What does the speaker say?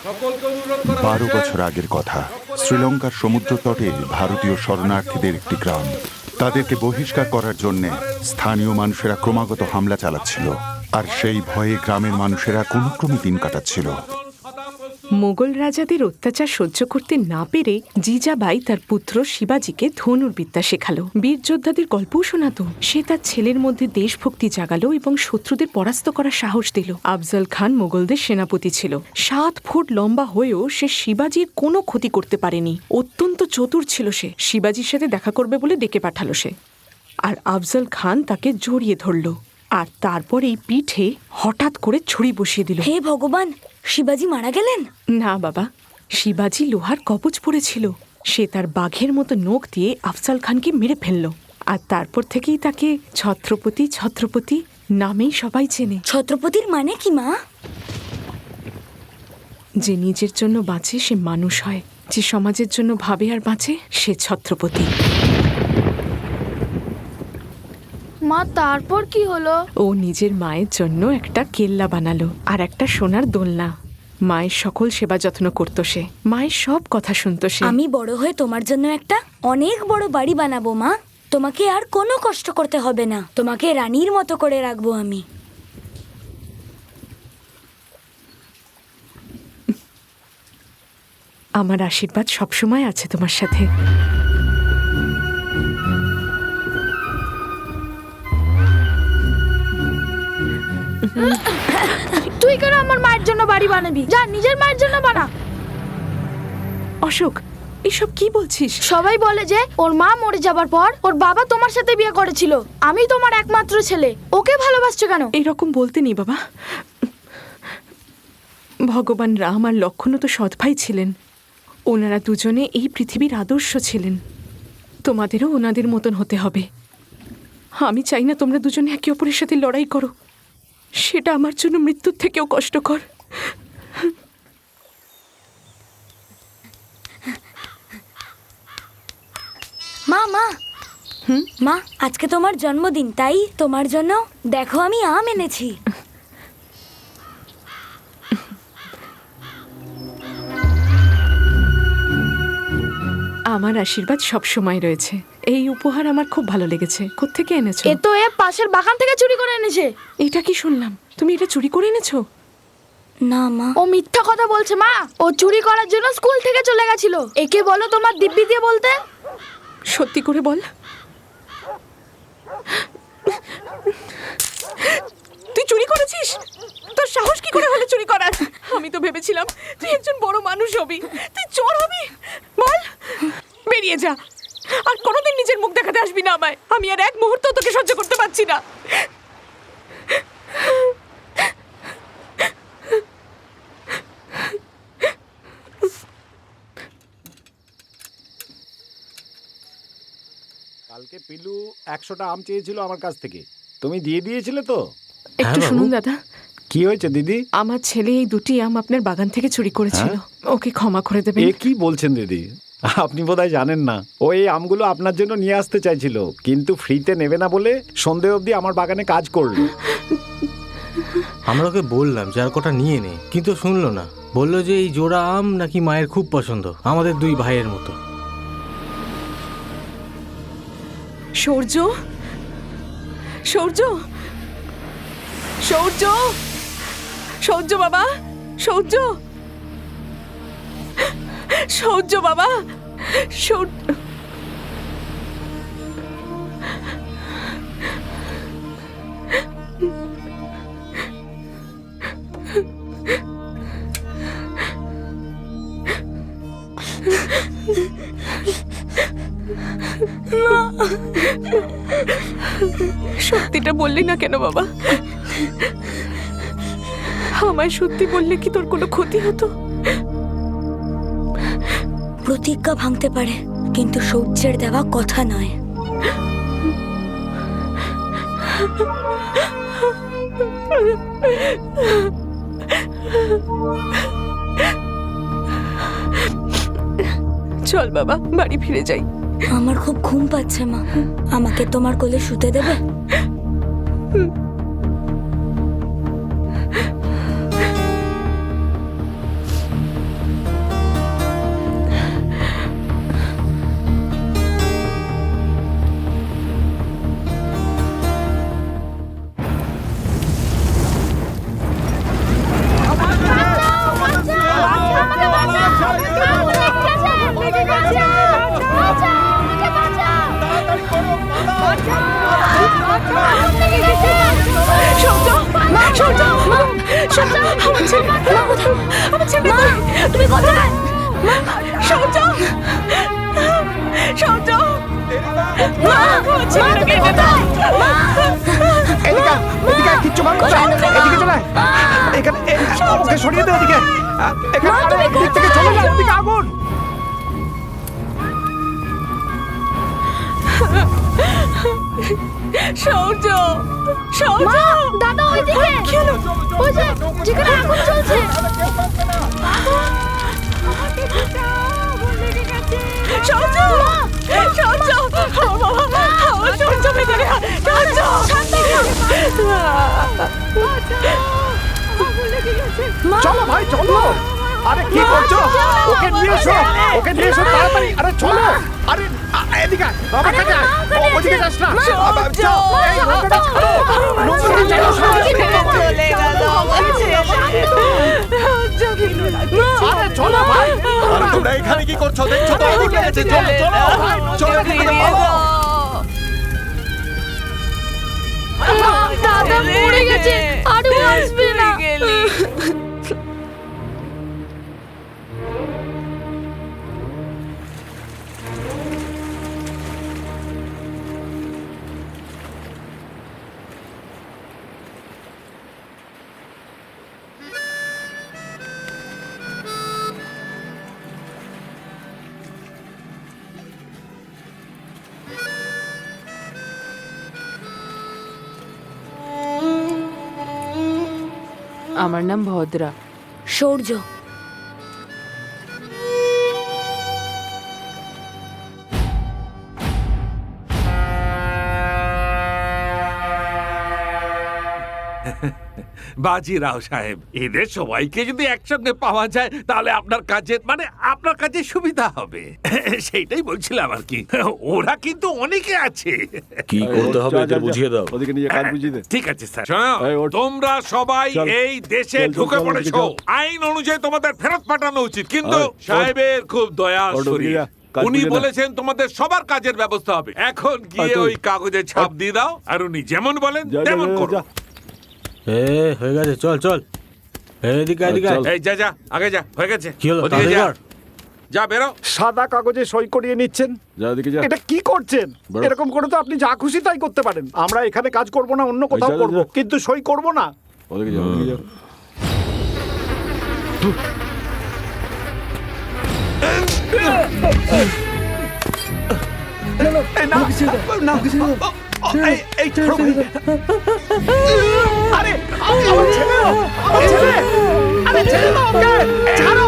12 বছর আগের কথা, শ্রীলঙ্কার সমুদ্র তটে ভারতীয় শরণার্থীদের একটি গ্রাম। তাদেরকে বহিষ্কার করার জন্য স্থানীয় মানুষেরা ক্রমাগত হামলা চালাচ্ছিল, আর সেই ভয়ে গ্রামের মানুষেরা কোনো ক্রমে দিন কাটাচ্ছিল। মোগল রাজাদের অত্যাচার সহ্য করতে না পেরে জিজাবাই তার পুত্র শিবাজিকে ধনুর্বিদ্যা শেখালো, বীর যোদ্ধাদের গল্পও শোনাতো। সে তার ছেলের মধ্যে দেশভক্তি জাগালো এবং শত্রুদের পরাস্ত করার সাহস দিল। আফজল খান মোগলদের সেনাপতি ছিল। 7 ফুট লম্বা হয়েও সে শিবাজির কোনো ক্ষতি করতে পারেনি। অত্যন্ত চতুর ছিল সে। শিবাজির সাথে দেখা করবে বলে ডেকে পাঠালো সে, আর আফজল খান তাকে জড়িয়ে ধরল, আর তারপর এই পিঠে হঠাৎ করে ছুরি বসিয়ে দিল। হে ভগবান, শিবাজি মারা গেলেন? না বাবা, শিবাজি লোহার কবচ পরেছিল। সে তার বাঘের মতো নখ দিয়ে আফজল খানকে মেরে ফেলল, আর তারপর থেকেই তাকে ছত্রপতি ছত্রপতি নামেই সবাই চেনে। ছত্রপতির মানে কি মা? যে নিজের জন্য বাঁচে সে মানুষ হয়, যে সমাজের জন্য ভাবে আর বাঁচে সে ছত্রপতি। মা তারপর কি হলো? ও নিজের মায়ের জন্য একটা কেল্লা বানালো আর একটা সোনার দোলনা। মায়ের সকল সেবা যত্ন করতো সে, মায়ের সব কথা শুনতো সে। আমি বড় হয়ে তোমার জন্য একটা অনেক বড় বাড়ি বানাবো মা। তোমাকে আর কোনো কষ্ট করতে হবে না। তোমাকে রানীর মতো করে রাখবো আমি। আমার আশীর্বাদ সবসময় আছে তোমার সাথে। তুই কেন আমার মায়ের জন্য বাড়ি বানাবি? যা নিজের মায়ের জন্য বানা। অশোক, এসব কি বলছিস? সবাই বলে যে ওর মা মরে যাবার পর ওর বাবা তোমার সাথে বিয়ে করেছিল। আমি তোমার একমাত্র ছেলে, ওকে ভালোবাসছো কেন? এরকম বলতে নেই বাবা। ভগবান রাম আর লক্ষ্মণও তো সৎ ভাই ছিলেন। ওনারা দুজনে এই পৃথিবীর আদর্শ ছিলেন। তোমাদেরও ওনাদের মতন হতে হবে। আমি চাই না তোমরা দুজনে একে অপরের সাথে লড়াই করো। সেটা আমার জন্য মৃত্যুর থেকেও কষ্টকর। মা মা মা, আজকে তোমার জন্মদিন, তাই তোমার জন্য দেখো আমি আম এনেছি। আমার আশীর্বাদ সব সময় রয়েছে। এই উপহার আমার খুব ভালো লেগেছে। কোত্থেকে এনেছো? এ তো পাশের বাগান থেকে চুরি করে এনেছে। এটা কি শুনলাম? তুমি এটা চুরি করে এনেছো? না মা। ও মিথ্যা কথা বলছে মা। ও চুরি করার জন্য স্কুল থেকে চলে গেছিল। একে বলো তোমার দিব্যি দিয়ে বলতে। সত্যি করে বল, তুই চুরি করেছিস? তোর সাহস কি করে হলো চুরি করার? আমি তো ভেবেছিলাম তুই একজন বড় মানুষ হবি, তুই চোর হবি। বল, বেরিয়ে যা। আর কোনোদিন নিজের মুখ দেখাতে আসবি না আমায়। আমি আর এক মুহূর্ত তোকে সহ্য করতে পারছি না। কালকে পিলু 100টা আম চেয়েছিল আমার কাছ থেকে, তুমি দিয়ে দিয়েছিলে তো? একটু শুনুন দাদা। কি হয়েছে দিদি? আমার ছেলে এই 2টি আম আপনার বাগান থেকে চুরি করেছিল। ওকে ক্ষমা করে দেবেন। এ কি বলছেন দিদি? আপনি বোধহয় জানেন না, ও এই আমগুলো আপনার জন্য নিয়ে আসতে চাইছিল, কিন্তু ফ্রিতে নেবে না বলে সন্ধে অবধি আমার বাগানে কাজ করলো। আমরা ওকে বললাম যে আর কটা নিয়ে নে, কিন্তু শুনলো না। বললো যে এই জোড়া আম নাকি মায়ের খুব পছন্দ, আমাদের 2 ভাইয়ের মতো। সূর্য, সূর্য, সূর্য, সূর্য বাবা, সূর্য, সূর্য বাবা, সূর্য। সত্যিটা বললি না কেন বাবা? আমায় সত্যি বললে কি তোর কোনো ক্ষতি হতো? প্রতিজ্ঞা ভাঙতে পারে, কিন্তু সূর্যের দেওয়া কথা নয়। চল বাবা, বাড়ি ফিরে যাই। আমার খুব ঘুম পাচ্ছে মা, আমাকে তোমার কোলে শুতে দেবে? আমার ছেলে মা তুমি কোথায়? সৌর্য সৌর্য মা মা তুমি কোথায়? মা এদিকে এদিকে কিচ্ছু ভালো না এদিকে চলে এখানে ওকে সরিয়ে দে এদিকে এখানে আরে এদিক থেকে চলে যা এদিকে আগুন সৌর্য সৌর্য মা দাদা ওইদিকে ওই যে যেখানে আগুন চলছে সৌর্য সৌর্য আমার সৌর্য ভেতরে সৌর্য চলো ভাই চলো আরে কি করছো ওকে নিয়ে এসো তাড়াতাড়ি আরে চলো আরে এদিকে আমার কাছে আয়। ওদিকে যাস না চল এই নৌকাটা ছাড়ো নৌকাটা ছাড়ো চলে গেল আমার ছেলে আরে চলো ভাই আরে তোমরা এখানে কি করছো দেখছো তো আগুন লেগেছে চলো চলো চলো এদিকে ভাগো। দাদা মরে গেছে আর ও আসবে না আমার নাম ভদ্রা। সৌর্য বাজিরাও সাহেব এদের সবাইকে যদি একসঙ্গে পাওয়া যায় তাহলে আপনার কাজের সুবিধা হবে সেইটাই বলছিলাম আর কি ওরা কিন্তু অনেকে আছে কি করতে হবে এদের বুঝিয়ে দাও। ওদিকে নিয়ে কাজ বুঝিয়ে দে ঠিক আছে স্যার শোনো, এই ওঠ। তোমরা সবাই চল। এই দেশে চল, চল, ঢুকে চল, পড়েছো চল। আইন অনুযায়ী তোমাদের ফেরত পাঠানো উচিত কিন্তু ওঠ। সাহেবের খুব দয়া ওঠ, ওদিকে শরীর যা, কাজ উনি বুঝে না। বলেছেন তোমাদের সবার কাজের ব্যবস্থা হবে এখন গিয়ে তুই। ওই কাগজে ছাপ দিয়ে দাও আর উনি যেমন বলেন যা, যা, তেমন যা, করো যা। হয়ে গেছে চল চল এদিকে এদিকে চল। এই যা যা আগে যা হয়ে গেছে কি হলো ওদিকে তাড়াতাড়ি যা। কর। যা বেরো সাদা কাগজে সই করিয়ে নিচ্ছেন যা ওদিকে যা। এটা কি করছেন বড়। এরকম করে তো আপনি যা খুশি তাই করতে পারেন আমরা এখানে কাজ করব না অন্য কোথাও যা, যা, করব যা। কিন্তু সই করব না ওদিকে যা ওদিকে যা। এই না, না, এই ছাড়ো ভাই। আরে আমার ছেলে আরে ছেড়ে দাও ওকে ছাড়ো